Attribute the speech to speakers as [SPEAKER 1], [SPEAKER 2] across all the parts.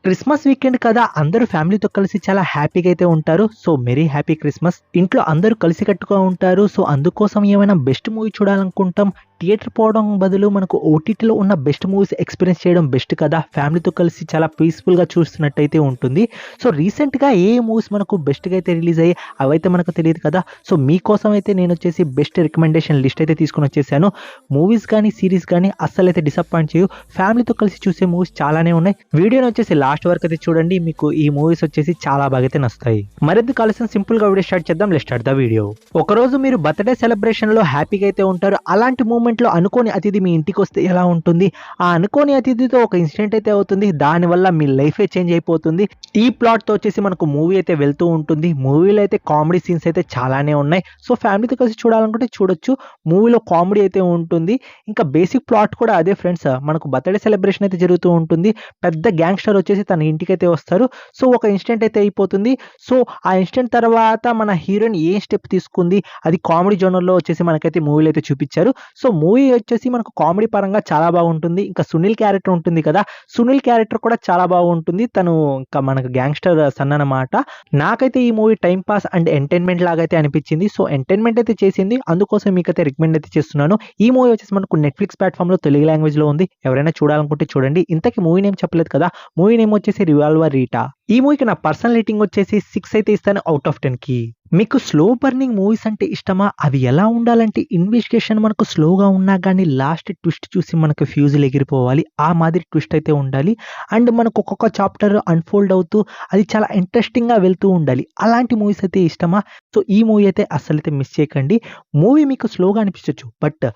[SPEAKER 1] Christmas weekend కదా అందరూ ఫ్యామిలీతో కలిసి చాలా హ్యాపీగా అయితే ఉంటారు. So merry happy Christmas. ఇంట్లో అందరూ కలిసికట్టుగా ఉంటారు. సో అందుకోసం ఏమైనా బెస్ట్ మూవీ చూడాలనుకుంటాం. థియేటర్ పోవడం బదులు మనకు ఓటీటీలో ఉన్న బెస్ట్ మూవీస్ ఎక్స్పీరియన్స్ చేయడం బెస్ట్ కదా. ఫ్యామిలీతో కలిసి చాలా పీస్ఫుల్గా చూస్తున్నట్టయితే ఉంటుంది. సో రీసెంట్గా ఏ మూవీస్ మనకు బెస్ట్గా అయితే రిలీజ్ అయ్యాయి అవైతే మనకు తెలియదు కదా. సో మీకోసం అయితే నేను వచ్చేసి బెస్ట్ రికమెండేషన్ లిస్ట్ అయితే తీసుకొని వచ్చేసాను. మూవీస్ కానీ సిరీస్ కానీ అస్సలు అయితే డిసప్పాయింట్ చేయు. ఫ్యామిలీతో కలిసి చూసే మూవీస్ చాలానే ఉన్నాయి. వీడియోని వచ్చేసి లాస్ట్ వరకు అయితే చూడండి. మీకు ఈ మూవీస్ వచ్చేసి చాలా బాగా అయితే నస్తాయి. మరింత కావాల్సిన సింపుల్ గా వీడియో స్టార్ట్ చేద్దాం. Let's start the video. ఒకరోజు మీరు బర్త్డే సెలబ్రేషన్ లో హ్యాపీగా అయితే ఉంటారు. అలాంటి మూమెంట్ లో అనుకోని అతిథి మీ ఇంటికి వస్తే ఎలా ఉంటుంది? ఆ అనుకోని అతిథితో ఒక ఇన్సిడెంట్ అయితే అవుతుంది. దానివల్ల మీ లైఫే చేంజ్ అయిపోతుంది. ఈ ప్లాట్ తో వచ్చేసి మనకు మూవీ అయితే వెళ్తూ ఉంటుంది. మూవీలో అయితే కామెడీ సీన్స్ అయితే చాలానే ఉన్నాయి. సో ఫ్యామిలీతో కలిసి చూడాలనుకుంటే చూడొచ్చు. మూవీలో కామెడీ అయితే ఉంటుంది. ఇంకా బేసిక్ ప్లాట్ కూడా అదే ఫ్రెండ్స్. మనకు బర్త్డే సెలబ్రేషన్ అయితే జరుగుతూ ఉంటుంది. పెద్ద గ్యాంగ్స్టర్ వచ్చేసి తన ఇంటికి అయితే వస్తారు. సో ఒక ఇన్సిడెంట్ అయితే అయిపోతుంది. సో ఆ ఇన్సిడెంట్ తర్వాత మన హీరోయిన్ ఏ స్టెప్ తీసుకుంది అది కామెడీ జోనర్లో వచ్చేసి మనకైతే మూవీలో అయితే చూపించారు. సో మూవీ వచ్చేసి మనకు కామెడీ పరంగా చాలా బాగుంటుంది. ఇంకా సునీల్ క్యారెక్టర్ ఉంటుంది కదా, సునీల్ క్యారెక్టర్ కూడా చాలా బాగుంటుంది. తను ఇంకా మనకు గ్యాంగ్స్టర్ సన్ అన్నమాట. నాకైతే ఈ movie time pass and entertainment లాగా అయితే అనిపించింది. సో ఎంటర్టైన్మెంట్ అయితే చేసింది. అందుకోసం మీకైతే రికమెండ్ అయితే చేస్తున్నాను. ఈ మూవీ వచ్చేసి మనకు నెట్ఫ్లిక్స్ ప్లాట్ఫామ్ లో తెలుగు లాంగ్వేజ్ లో ఉంది. ఎవరైనా చూడాలనుకుంటే చూడండి. ఇంతకీ మూవీ నేమ్ చెప్పలేదు కదా. మూవీ నేమ్ వచ్చేసి రివాల్వర్ రీటా. ఈ మూవీకి నా పర్సనల్ రేటింగ్ వచ్చేసి 6 అయితే ఇస్తాను అవుట్ ఆఫ్ 10 కి. మీకు స్లో బర్నింగ్ మూవీస్ అంటే ఇష్టమా? అవి ఎలా ఉండాలంటే ఇన్వెస్టిగేషన్ మనకు స్లోగా ఉన్నా కానీ లాస్ట్ ట్విస్ట్ చూసి మనకు ఫ్యూజులు ఎగిరిపోవాలి. ఆ మాదిరి ట్విస్ట్ అయితే ఉండాలి. అండ్ మనకు ఒక్కొక్క చాప్టర్ అన్ఫోల్డ్ అవుతూ అది చాలా ఇంట్రెస్టింగ్గా వెళ్తూ ఉండాలి. అలాంటి మూవీస్ అయితే ఇష్టమా? సో ఈ మూవీ అయితే అస్సలు అయితే మిస్ చేయకండి. మూవీ మీకు స్లోగా అనిపించవచ్చు, బట్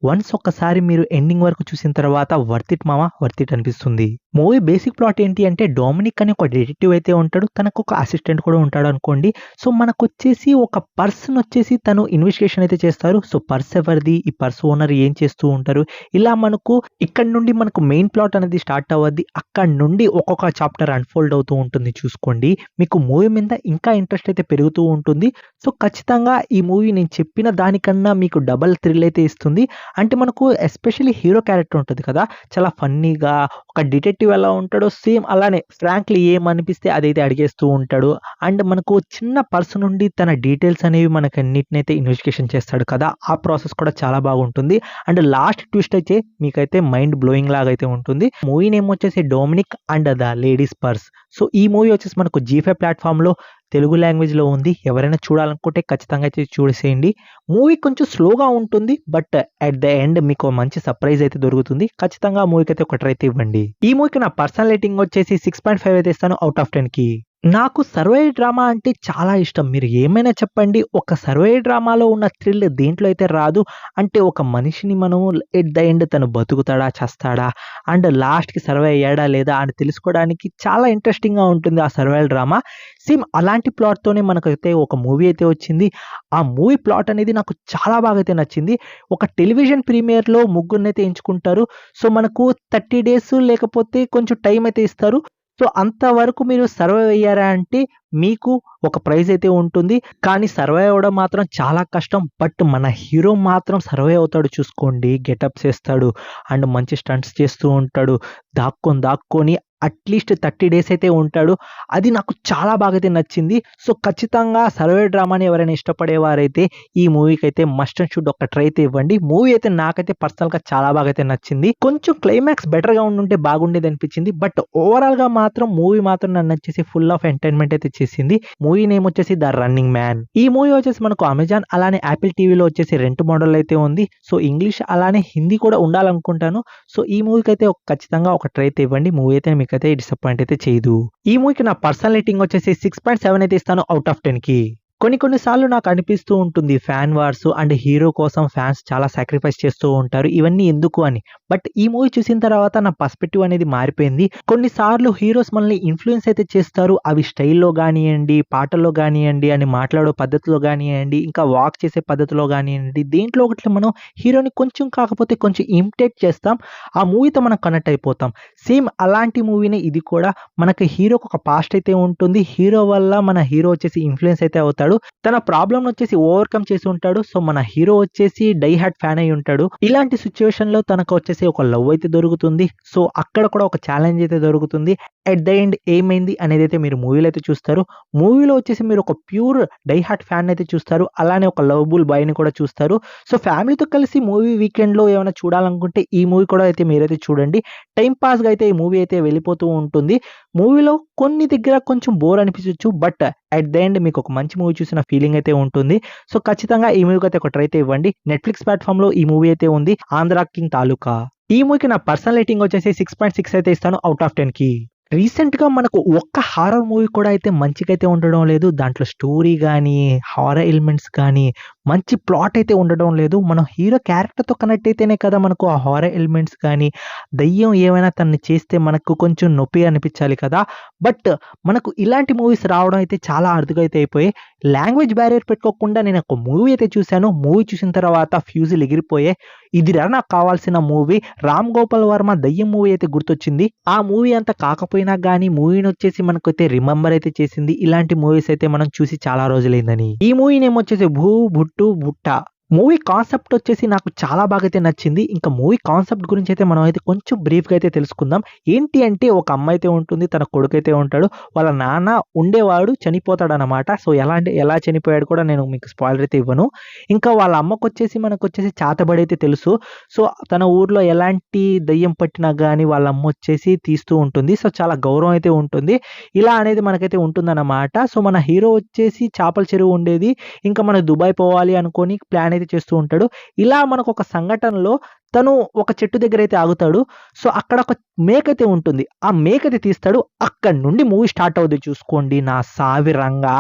[SPEAKER 1] వన్స్ ఒక్కసారి మీరు ఎండింగ్ వరకు చూసిన తర్వాత వర్త్ ఇట్ మామా, వర్త్ ఇట్ అనిపిస్తుంది. మూవీ బేసిక్ ప్లాట్ ఏంటి అంటే డొమినిక్ అని ఒక డిటెక్టివ్ అయితే ఉంటాడు. తనకు ఒక అసిస్టెంట్ కూడా ఉంటాడు అనుకోండి. సో మనకు వచ్చేసి ఒక పర్సన్ వచ్చేసి తను ఇన్వెస్టిగేషన్ అయితే చేస్తారు. సో పర్స్ ఎవరిది, ఈ పర్స్ ఓనర్ ఏం చేస్తూ ఉంటారు, ఇలా మనకు ఇక్కడ నుండి మనకు మెయిన్ ప్లాట్ అనేది స్టార్ట్ అవ్వద్ది. అక్కడ నుండి ఒక్కొక్క చాప్టర్ అన్ఫోల్డ్ అవుతూ ఉంటుంది. చూసుకోండి, మీకు మూవీ మీద ఇంకా ఇంట్రెస్ట్ అయితే పెరుగుతూ ఉంటుంది. సో ఖచ్చితంగా ఈ మూవీ నేను చెప్పిన దానికన్నా మీకు డబల్ థ్రిల్ అయితే ఇస్తుంది. అంటే మనకు ఎస్పెషల్లీ హీరో క్యారెక్టర్ ఉంటుంది కదా, చాలా ఫన్నీగా ఒక డిటెక్టివ్ ఎలా ఉంటాడో సేమ్ అలానే ఫ్రాంక్లీ ఏమనిపిస్తే అదైతే అడిగేస్తూ ఉంటాడు. అండ్ మనకు చిన్న పర్సన్ నుండి తన డీటెయిల్స్ అనేవి మనకు అన్నిటినైతే ఇన్వెస్టిగేషన్ చేస్తాడు కదా, ఆ ప్రాసెస్ కూడా చాలా బాగుంటుంది. అండ్ లాస్ట్ ట్విస్ట్ అయితే మీకైతే మైండ్ బ్లోయింగ్ లాగా అయితే ఉంటుంది. మూవీ నేమ్ వచ్చేసి Dominic and the ladies purse. So ఈ మూవీ వచ్చేసి మనకు G5 ప్లాట్ఫామ్లో తెలుగు లాంగ్వేజ్లో ఉంది. ఎవరైనా చూడాలనుకుంటే ఖచ్చితంగా అయితే చూసేయండి. మూవీ కొంచెం స్లోగా ఉంటుంది, బట్ అట్ ద ఎండ్ మీకు మంచి సర్ప్రైజ్ అయితే దొరుకుతుంది. ఖచ్చితంగా మూవీకి అయితే ఒక ట్రై అయితే ఇవ్వండి. ఈ మూవీకి నా పర్సనల్ రేటింగ్ వచ్చేసి 6.5 అయితే ఇస్తాను అవుట్ ఆఫ్ 10 కి. నాకు సర్వైవ్ డ్రామా అంటే చాలా ఇష్టం. మీరు ఏమైనా చెప్పండి, ఒక సర్వైవ్ డ్రామాలో ఉన్న థ్రిల్ దేంట్లో అయితే రాదు. అంటే ఒక మనిషిని మనం ఎట్ ద ఎండ్ తను బతుకుతాడా చస్తాడా అండ్ లాస్ట్కి సర్వైవ్ అయ్యాడా లేదా అని తెలుసుకోవడానికి చాలా ఇంట్రెస్టింగ్గా ఉంటుంది ఆ సర్వైవల్ డ్రామా. సేమ్ అలాంటి ప్లాట్తోనే మనకైతే ఒక మూవీ అయితే వచ్చింది. ఆ మూవీ ప్లాట్ అనేది నాకు చాలా బాగా అయితే నచ్చింది. ఒక టెలివిజన్ ప్రీమియర్లో ముగ్గురినైతే ఎంచుకుంటారు. సో మనకు 30 days లేకపోతే కొంచెం టైం అయితే ఇస్తారు. సో అంతవరకు మీరు సర్వైవ్ అయ్యారా అంటే మీకు ఒక ప్రైజ్ అయితే ఉంటుంది. కానీ సర్వైవ్ అవ్వడం మాత్రం చాలా కష్టం. బట్ మన హీరో మాత్రం సర్వైవ్ అవుతాడు. చూసుకోండి, గెటప్స్ చేస్తాడు అండ్ మంచి స్టంట్స్ చేస్తూ ఉంటాడు. దాక్కొని అట్లీస్ట్ 30 days అయితే ఉంటాడు. అది నాకు చాలా బాగా అయితే నచ్చింది. సో ఖచ్చితంగా సర్వైవ్ డ్రామాని ఎవరైనా ఇష్టపడేవారైతే ఈ మూవీకి అయితే మస్ట్ అండ్ షుడ్ ఒక ట్రై అయితే ఇవ్వండి. మూవీ అయితే నాకైతే పర్సనల్గా చాలా బాగా అయితే నచ్చింది. కొంచెం క్లైమాక్స్ బెటర్గా ఉండుంటే బాగుండేది అనిపించింది. బట్ ఓవరాల్గా మాత్రం మూవీ మాత్రం నన్ను వచ్చేసి ఫుల్ ఆఫ్ ఎంటర్టైన్మెంట్ అయితే చేసింది. మూవీ నేమ్ వచ్చేసి ద రన్నింగ్ మ్యాన్. ఈ మూవీ వచ్చేసి మనకు అమెజాన్ అలానే యాపిల్ టీవీలో వచ్చేసి రెంట్ మోడల్ అయితే ఉంది. సో ఇంగ్లీష్ అలానే హిందీ కూడా ఉండాలనుకుంటాను. సో ఈ మూవీకి అయితే ఖచ్చితంగా ఒక ట్రై అయితే ఇవ్వండి. మూవీ అయితే మీకైతే డిసప్పాయింట్ అయితే చేయదు. ఈ మూవీకి నా పర్సనల్ రేటింగ్ వచ్చేసి 6.7 అయితే ఇస్తాను అవుట్ ఆఫ్ 10 కి. కొన్ని సార్లు నాకు అనిపిస్తూ ఉంటుంది ఫ్యాన్ వార్స్ అండ్ హీరో కోసం ఫ్యాన్స్ చాలా సాక్రిఫైస్ చేస్తూ ఉంటారు, ఇవన్నీ ఎందుకు అని. బట్ ఈ మూవీ చూసిన తర్వాత నా పర్స్పెక్టివ్ అనేది మారిపోయింది. కొన్నిసార్లు హీరోస్ మనల్ని ఇన్ఫ్లుయెన్స్ అయితే చేస్తారు. అవి స్టైల్లో కానివ్వండి, పాటల్లో కానివ్వండి, అని మాట్లాడే పద్ధతిలో కానివ్వండి, ఇంకా వాక్ చేసే పద్ధతిలో కానివ్వండి, దేంట్లో ఒకటి మనం హీరోని కొంచెం కాకపోతే కొంచెం ఇమిటేట్ చేస్తాం. ఆ మూవీతో మనం కనెక్ట్ అయిపోతాం. సేమ్ అలాంటి మూవీనే ఇది కూడా. మనకి హీరోకి ఒక పాస్ట్ అయితే ఉంటుంది. హీరో వల్ల మన హీరో వచ్చేసి ఇన్ఫ్లుయెన్స్ అయితే అవుతాడు. ఉంటాడు. తన ప్రాబ్లమ్ వచ్చేసి ఓవర్కమ్ చేసి ఉంటాడు. సో మన హీరో వచ్చేసి డై హార్డ్ ఫ్యాన్ అయి ఉంటాడు. ఇలాంటి సిచ్యువేషన్ లో తనకు వచ్చేసి ఒక లవ్ అయితే దొరుకుతుంది. సో అక్కడ కూడా ఒక ఛాలెంజ్ అయితే దొరుకుతుంది. ఎట్ ద ఎండ్ ఏమైంది అనేది అయితే మీరు మూవీలో అయితే చూస్తారు. మూవీలో వచ్చేసి మీరు ఒక ప్యూర్ డై హార్డ్ ఫ్యాన్ అయితే చూస్తారు. అలానే ఒక లవబుల్ బాయ్ ని కూడా చూస్తారు. సో ఫ్యామిలీతో కలిసి మూవీ వీకెండ్ లో ఏమైనా చూడాలనుకుంటే ఈ మూవీ కూడా అయితే మీరైతే చూడండి. టైం పాస్ గా అయితే ఈ మూవీ అయితే వెళ్ళిపోతూ ఉంటుంది. మూవీలో కొన్ని దగ్గర కొంచెం బోర్ అనిపించవచ్చు. బట్ అట్ ద ఎండ్ మీకు ఒక మంచి మూవీ చూసిన ఫీలింగ్ అయితే ఉంటుంది. సో ఖచ్చితంగా ఈ మూవీకి అయితే ఒక ట్రై అయితే ఇవ్వండి. నెట్ఫ్లిక్స్ ప్లాట్ఫామ్ లో ఈ మూవీ అయితే ఉంది, ఆంధ్ర కింగ్ తాలూకా. ఈ మూవీకి నా పర్సనల్ రేటింగ్ వచ్చేసి 6.6 అయితే ఇస్తాను అవుట్ ఆఫ్ 10 కి. రీసెంట్‌గా మనకు ఒక్క హారర్ మూవీ కూడా అయితే మంచిగైతే ఉండడం లేదు. దాంట్లో స్టోరీ గానీ, హారర్ ఎలిమెంట్స్ కానీ, మంచి ప్లాట్ అయితే ఉండడం లేదు. మనం హీరో క్యారెక్టర్‌తో కనెక్ట్ అయితేనే కదా మనకు ఆ హారర్ ఎలిమెంట్స్ కానీ, దెయ్యం ఏమైనా తనని చేస్తే మనకు కొంచెం నొప్పి అనిపించాలి కదా! బట్ మనకు ఇలాంటి మూవీస్ రావడం అయితే చాలా అరుదుగా అయితే అయిపోయాయి. లాంగ్వేజ్ బ్యారియర్ పెట్టుకోకుండా నేను ఒక మూవీ అయితే చూసాను. మూవీ చూసిన తర్వాత ఫ్యూజులు ఎగిరిపోయాయి. ఇదిరా నాకు కావాల్సిన మూవీ. 'రామ్ గోపాల్ వర్మ' దెయ్యం మూవీ అయితే గుర్తొచ్చింది. ఆ మూవీ అంత కాకపోయినా గానీ మూవీని వచ్చేసి మనకైతే రిమెంబర్ అయితే చేసింది. ఇలాంటి మూవీస్ అయితే మనం చూసి చాలా రోజులైందని. ఈ మూవీ నేమ్ వచ్చేసి 'భూ భుట్టు భుట్ట'. మూవీ కాన్సెప్ట్ వచ్చేసి నాకు చాలా బాగా అయితే నచ్చింది. ఇంకా మూవీ కాన్సెప్ట్ గురించి అయితే మనం అయితే కొంచెం బ్రీఫ్‌గా అయితే తెలుసుకుందాం. ఏంటి అంటే ఒక అమ్మాయి అయితే ఉంటుంది. తన కొడుకైతే ఉంటాడు. వాళ్ళ నాన్న ఉండేవాడు చనిపోతాడనమాట. సో ఎలా చనిపోయాడు కూడా నేను మీకు స్పాయిలర్ అయితే ఇవ్వను. ఇంకా వాళ్ళ అమ్మకొచ్చేసి మనకొచ్చేసి చేతబడి అయితే తెలుసు. సో తన ఊర్లో ఎలాంటి దెయ్యం పట్టినా గానీ వాళ్ళ అమ్మ వచ్చేసి తీస్తూ ఉంటుంది. సో చాలా గౌరవం అయితే ఉంటుంది. ఇలా అనేది మనకైతే ఉంటుందన్నమాట. సో మన హీరో వచ్చేసి చేపల చెరువు ఉండేది. ఇంకా మనం దుబాయ్ పోవాలి అనుకోని ప్లాన్ అయితే చేస్తూ ఉంటాడు. ఇలా మనకొక సంఘటనలో తను ఒక చెట్టు దగ్గర అయితే ఆగుతాడు. సో అక్కడ ఒక మేకైతే ఉంటుంది. ఆ మేకైతే తీస్తాడు. అక్కడి నుండి మూవీ స్టార్ట్ అవుద్ది చూసుకోండి నా సావిరంగా.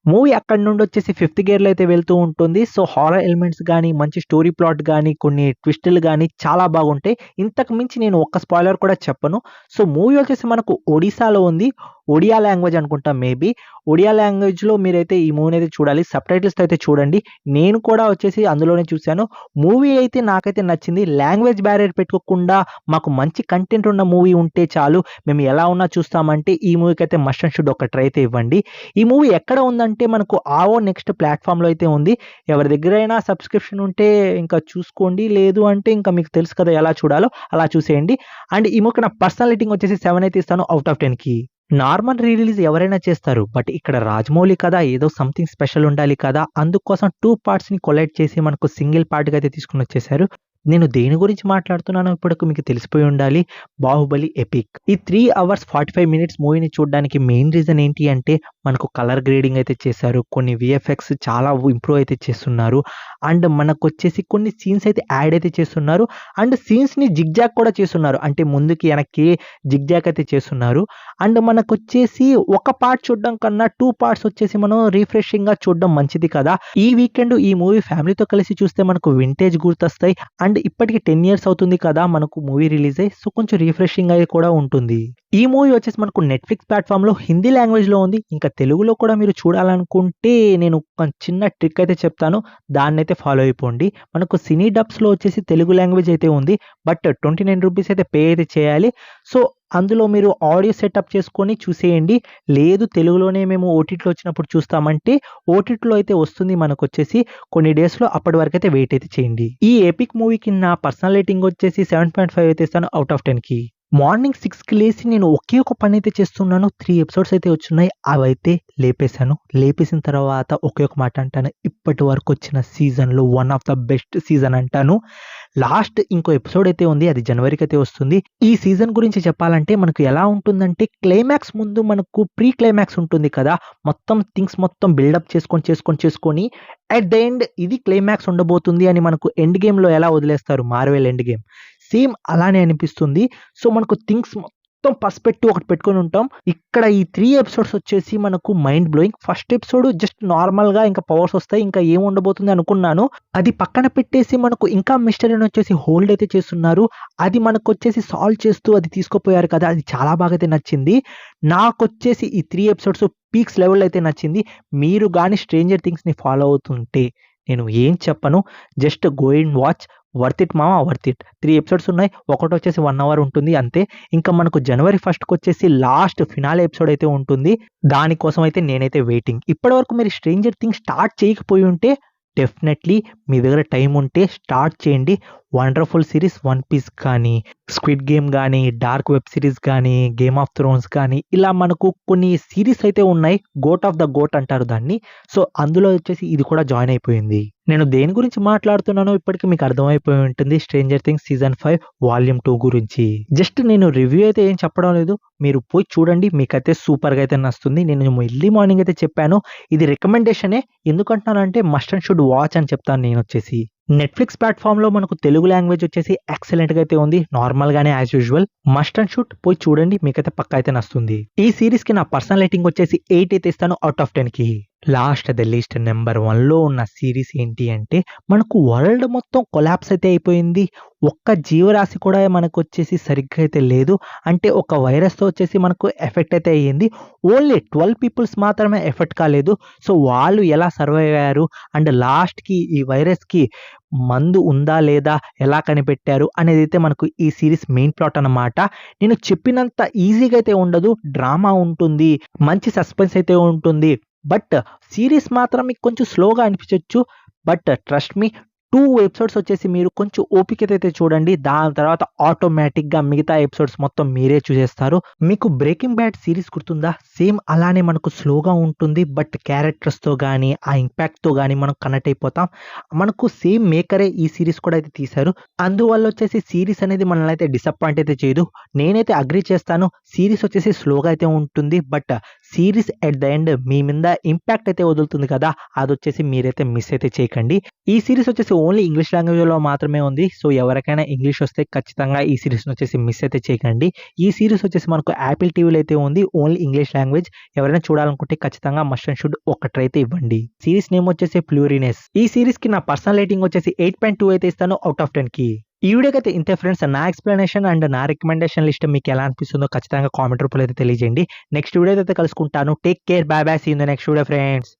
[SPEAKER 1] మూవీ అక్కడి నుండి వచ్చేసి ఫిఫ్త్ గేర్‌లో అయితే వెళ్తూ ఉంటుంది. సో హారర్ ఎలిమెంట్స్ గానీ, మంచి స్టోరీ ప్లాట్ గానీ, కొన్ని ట్విస్టులు గానీ చాలా బాగుంటాయి. ఇంతకు మించి నేను ఒక్క స్పాయిలర్ కూడా చెప్పను. సో మూవీ వచ్చేసి మనకు ఒడిశాలో ఉంది. ఒడియా లాంగ్వేజ్ అనుకుంటా మేబీ. ఒడియా లాంగ్వేజ్‌లో మీరైతే ఈ మూవీని అయితే చూడాలి. సబ్‌టైటిల్స్‌తో అయితే చూడండి. నేను కూడా వచ్చేసి అందులోనే చూసాను. మూవీ అయితే నాకైతే నచ్చింది. లాంగ్వేజ్ బ్యారియర్ పెట్టుకోకుండా మాకు మంచి కంటెంట్ ఉన్న మూవీ ఉంటే చాలు. మేము ఎలా ఉన్నా చూస్తామంటే ఈ మూవీకైతే మస్ట్ అండ్ షుడ్ ఒక ట్రై అయితే ఇవ్వండి. ఈ మూవీ ఎక్కడ ఉందంటే మనకు ఆవో నెక్స్ట్ ప్లాట్‌ఫామ్‌లో అయితే ఉంది. ఎవరి దగ్గరైనా సబ్స్క్రిప్షన్ ఉంటే ఇంకా చూసుకోండి. లేదు అంటే ఇంకా మీకు తెలుసు కదా ఎలా చూడాలో అలా చూసేయండి. అండ్ ఈ మూవీకి నా పర్సనల్ రేటింగ్ వచ్చేసి 7 అయితే ఇస్తాను అవుట్ ఆఫ్ 10 కి. నార్మల్ రీ రిలీజ్ ఎవరైనా చేస్తారు. బట్ ఇక్కడ రాజమౌళి కదా ఏదో సంథింగ్ స్పెషల్ ఉండాలి కదా! అందుకోసం 2 పార్ట్స్‌ని కొలైడ్ చేసి మనకు సింగిల్ పార్ట్‌గా అయితే తీసుకొనొచ్చేసారు. నేను దేని గురించి మాట్లాడుతున్నానో ఇప్పటికి మీకు తెలిసిపోయి ఉండాలి. 'బాహుబలి ఎపిక్'. ఈ 3 అవర్స్ 45 మినిట్స్ మూవీని చూడడానికి మెయిన్ రీజన్ ఏంటి అంటే మనకు కలర్ గ్రేడింగ్ అయితే చేశారు. కొన్ని వీఎఫ్ఎక్స్ చాలా ఇంప్రూవ్ అయితే చేస్తున్నారు. అండ్ మనకొచ్చేసి కొన్ని సీన్స్ అయితే యాడ్ అయితే చేస్తున్నారు. అండ్ సీన్స్‌ని జిగ్‌జాగ్ కూడా చేసున్నారు. అంటే ముందుకి, వెనక్కి జిగ్‌జాగ్ అయితే చేస్తున్నారు. అండ్ మనకొచ్చేసి ఒక పార్ట్ చూడడం కన్నా 2 పార్ట్స్ వచ్చేసి మనం రిఫ్రెషింగ్‌గా చూడడం మంచిది కదా! ఈ వీకెండ్ ఈ మూవీ ఫ్యామిలీతో కలిసి చూస్తే మనకు వింటేజ్ గుర్తొస్తాయి. అండ్ ఇప్పటికి 10 ఇయర్స్ అవుతుంది కదా మనకు మూవీ రిలీజ్ అయ్యి. సో కొంచెం రిఫ్రెషింగ్ అయ్యి కూడా ఉంటుంది. ఈ మూవీ వచ్చేసి మనకు నెట్‌ఫ్లిక్స్ ప్లాట్‌ఫామ్‌లో హిందీ లాంగ్వేజ్‌లో ఉంది. ఇంకా తెలుగులో కూడా మీరు చూడాలనుకుంటే నేను ఒక చిన్న ట్రిక్ అయితే చెప్తాను. దాన్నైతే ఫాలో అయిపోండి. మనకు సినీ డబ్స్‌లో వచ్చేసి తెలుగు లాంగ్వేజ్ అయితే ఉంది. బట్ ₹29 అయితే పే అయితే చేయాలి. సో అందులో మీరు ఆడియో సెటప్ చేసుకొని చూసేయండి. లేదు తెలుగులోనే మేము ఓటీటీలో వచ్చినప్పుడు చూస్తామంటే ఓటీటీలో అయితే వస్తుంది మనకొచ్చేసి కొన్ని డేస్‌లో. అప్పటి వరకైతే వెయిట్ అయితే చేయండి. ఈ ఎపిక్ మూవీకి నా పర్సనల్ రేటింగ్ వచ్చేసి 7.5 అయితే ఇస్తాను అవుట్ ఆఫ్ 10 కి. మార్నింగ్ 6కి లేసి నేను ఒకే ఒక పనైతే చేస్తున్నాను. 3 ఎపిసోడ్స్ అయితే వచ్చున్నాయి. అవైతే లేపేసాను. లేపేసిన తర్వాత ఒకే ఒక మాట అంటాను. ఇప్పటి వరకు వచ్చిన సీజన్‌లో one of the best season అంటాను. లాస్ట్ ఇంకో ఎపిసోడ్ అయితే ఉంది. అది జనవరికి అయితే వస్తుంది. ఈ సీజన్ గురించి చెప్పాలంటే మనకు ఎలా ఉంటుందంటే క్లైమాక్స్ ముందు మనకు ప్రీ క్లైమాక్స్ ఉంటుంది కదా! మొత్తం థింగ్స్ మొత్తం బిల్డప్ చేసుకొని అట్ ద ఎండ్ ఇది క్లైమాక్స్ ఉండబోతుంది అని మనకు ఎండ్ గేమ్‌లో ఎలా వదిలేస్తారు 'మార్వెల్ ఎండ్ గేమ్'. సేమ్ అలానే అనిపిస్తుంది. సో మనకు థింగ్స్ మొత్తం పర్స్పెక్టివ్ ఒకటి పెట్టుకొని ఉంటాం. ఇక్కడ ఈ 3 ఎపిసోడ్స్ వచ్చేసి మనకు mind blowing. First episode just నార్మల్‌గా ఇంకా పవర్స్ వస్తాయి. ఇంకా ఏం ఉండబోతుంది అనుకున్నాను. అది పక్కన పెట్టేసి మనకు ఇంకా మిస్టరీని వచ్చేసి హోల్డ్ అయితే చేస్తున్నారు. అది మనకొచ్చేసి సాల్వ్ చేస్తూ అది తీసుకుపోయారు కదా! అది చాలా బాగా అయితే నచ్చింది. నాకొచ్చేసి ఈ 3 ఎపిసోడ్స్ పీక్స్ లెవెల్‌లో అయితే నచ్చింది. మీరు గాని 'స్ట్రేంజర్ థింగ్స్‌ని' ఫాలో అవుతుంటే నేను ఏం చెప్పను. Just go and watch. Worth it మామ, వర్త్ ఇట్. 3 ఎపిసోడ్స్ ఉన్నాయి. ఒకటొచ్చేసి 1 అవర్ ఉంటుంది అంతే. ఇంకా మనకు జనవరి 1కొచ్చేసి లాస్ట్ ఫినాలే ఎపిసోడ్ అయితే ఉంటుంది. దానికోసం అయితే నేనైతే వెయిటింగ్. ఇప్పటివరకు మీరు 'స్ట్రేంజర్ థింగ్స్' స్టార్ట్ చేయకపోయి ఉంటే డెఫినెట్లీ మీ దగ్గర టైం ఉంటే స్టార్ట్ చేయండి. వండర్‌ఫుల్ సీరీస్ 'వన్ పీస్' కానీ, 'స్క్విడ్ గేమ్' గానీ, డార్క్ వెబ్ సిరీస్ గానీ, 'గేమ్ ఆఫ్ థ్రోన్స్' కానీ ఇలా మనకు కొన్ని సీరీస్ అయితే ఉన్నాయి. గోట్ ఆఫ్ ద గోట్ అంటారు దాన్ని. సో, అందులో వచ్చేసి ఇది కూడా జాయిన్ అయిపోయింది. నేను దేని గురించి మాట్లాడుతున్నానో ఇప్పటికి మీకు అర్థమైపోయి ఉంటుంది. 'స్ట్రేంజర్ థింగ్స్' సీజన్ 5 వాల్యూమ్ 2 గురించి. జస్ట్ నేను రివ్యూ అయితే ఏం చెప్పడం లేదు. మీరు పోయి చూడండి. మీకైతే సూపర్‌గా అయితే నచ్చుతుంది. నేను ఎర్లీ మార్నింగ్ అయితే చెప్పాను. ఇది రికమెండేషనే. ఎందుకంటున్నానంటే మస్ట్ అండ్ షుడ్ వాచ్ అని చెప్తాను నేనొచ్చేసి. నెట్‌ఫ్లిక్స్ ప్లాట్‌ఫార్మ్‌లో మనకు తెలుగు లాంగ్వేజ్ వచ్చేసి ఎక్సలెంట్‌గా అయితే ఉంది. నార్మల్‌గానే as usual. Must and should పోయి చూడండి. మీకైతే పక్కా అయితే నచ్చుతుంది. ఈ సీరీస్‌కి నా పర్సనల్ రేటింగ్ వచ్చేసి 8 అయితే ఇస్తాను ఔట్ ఆఫ్ 10కి. లాస్ట్ ద లిస్ట్ నంబర్ 1లో ఉన్న సీరీస్ ఏంటి అంటే మనకు వరల్డ్ మొత్తం కొలాప్స్ అయితే అయిపోయింది. ఒక్క జీవరాశి కూడా మనకొచ్చేసి సరిగ్గా అయితే లేదు. అంటే ఒక వైరస్‌తో వచ్చేసి మనకు ఎఫెక్ట్ అయితే అయ్యింది. ఓన్లీ 12 పీపుల్స్ మాత్రమే ఎఫెక్ట్ కాలేదు. సో, వాళ్ళు ఎలా సర్వైవ్ అయ్యారు అండ్ లాస్ట్‌కి ఈ వైరస్‌కి మందు ఉందా లేదా ఎలా కనిపెట్టారు అనేదైతే మనకు ఈ సీరీస్ మెయిన్ ప్లాట్ అన్నమాట. నేను చెప్పినంత ఈజీగా అయితే ఉండదు. డ్రామా ఉంటుంది. మంచి సస్పెన్స్ అయితే ఉంటుంది. బట్ సీరీస్ మాత్రం మీకు కొంచెం స్లోగా అనిపించొచ్చు. బట్ ట్రస్ట్ మీ 2 ఎపిసోడ్స్ వచ్చేసి మీరు కొంచెం ఓపికతో అయితే చూడండి. దాని తర్వాత ఆటోమేటిక్‌గా మిగతా ఎపిసోడ్స్ మొత్తం మీరే చూసేస్తారు. మీకు 'బ్రేకింగ్ బ్యాడ్' సీరీస్ గుర్తుందా? సేమ్ అలానే మనకు స్లోగా ఉంటుంది. బట్ క్యారెక్టర్స్‌తో గానీ, ఆ ఇంపాక్ట్‌తో గానీ మనం కనెక్ట్ అయిపోతాం. మనకు సేమ్ మేకరే ఈ సీరీస్ కూడా అయితే తీశారు. అందువల్ల వచ్చేసి సీరీస్ అనేది మనల్ని అయితే డిసప్పాయింట్ అయితే చేయదు. నేనైతే అగ్రీ చేస్తాను. సీరీస్ వచ్చేసి స్లోగా అయితే ఉంటుంది. But series at the end మీ మీద ఇంపాక్ట్ అయితే వదులుతుంది కదా! అదొచ్చేసి మీరైతే మిస్ అయితే చేయకండి. ఈ సీరీస్ వచ్చేసి ఓన్లీ ఇంగ్లీష్ లాంగ్వేజ్‌లో మాత్రమే ఉంది. సో, ఎవరికైనా ఇంగ్లీష్ వస్తే ఖచ్చితంగా ఈ సీరీస్‌ని వచ్చేసి మిస్ అయితే చేయకండి. ఈ సీరీస్ వచ్చేసి మనకు యాపిల్ టీవీలో అయితే ఉంది. Only English language. ఎవరైనా చూడాలనుకుంటే ఖచ్చితంగా మస్ట్ అండ్ షుడ్ ఒక్క ట్రై అయితే ఇవ్వండి. సీరీస్ నేమ్ వచ్చేసి 'ఫ్లూరీనెస్'. ఈ సీరీస్‌కి నా పర్సనల్ రేటింగ్ వచ్చేసి 8.2 అయితే ఇస్తాను ఔట్ ఆఫ్ 10కి. ఈ వీడియోకైతే ఇంతే ఫ్రెండ్స్. నా ఎక్స్‌ప్లనేషన్ అండ్ నా రికమెండేషన్ లిస్ట్ మీకు ఎలా అనిపిస్తుందో ఖచ్చితంగా కామెంట్ రూపంలో అయితే తెలియజేయండి. నెక్స్ట్ వీడియోతో అయితే కలుసుకుంటాను. Take care. Bye bye. See you in the next video friends.